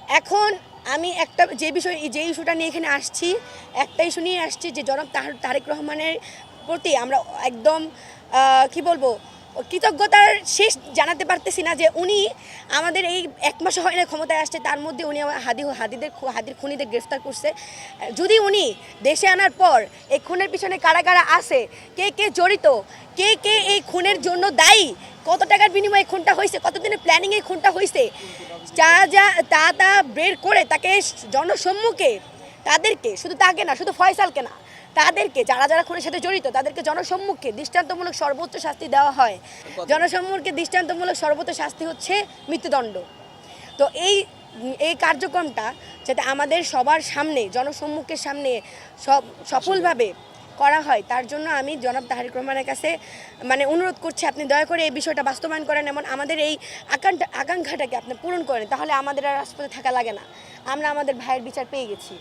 এখন আমি একটা যে ইস্যুটা নিয়ে এখানে আসছি, একটা ইস্যু নিয়ে আসছি যে জনাব তারেক রহমানের প্রতি আমরা একদম কি বলবো কৃতজ্ঞতার শেষ জানাতে পারতেছি না যে উনি আমাদের এই 1 মাস হয় না ক্ষমতায় আসছে, তার মধ্যে উনি হাদির খুনিদের গ্রেফতার করছে। যদি উনি দেশে আনার পর এই খুনের পিছনে কারা কারা আছে, কে কে জড়িত, কে কে এই খুনের জন্য দায়ী, কত টাকার বিনিময়ে খুনটা হয়েছে, কতদিনের প্ল্যানিংয়ে খুনটা হয়েছে, তা বের করে তাকে জনসম্মুখে, তাদেরকে শুধু তাকে না, শুধু ফয়সালকে না, তাদেরকে যারা যারা খুনের সাথে জড়িত তাদেরকে জনসম্মুখে দৃষ্টান্তমূলক সর্বোচ্চ শাস্তি দেওয়া হয়। জনসম্মুখে দৃষ্টান্তমূলক সর্বোচ্চ শাস্তি হচ্ছে মৃত্যুদণ্ড। তো এই কার্যক্রমটা যাতে আমাদের সবার সামনে, জনসম্মুখের সামনে সফলভাবে করা হয়, তার জন্য আমি জনাব তারেক রহমানের কাছে অনুরোধ করছি, আপনি দয়া করে এই বিষয়টা বাস্তবায়ন করেন, এমন আমাদের এই আকাঙ্ক্ষাটাকে আপনি পূরণ করেন, তাহলে আমাদের আর রাজপথে থাকা লাগে না, আমরা আমাদের ভাইয়ের বিচার পেয়ে গেছি।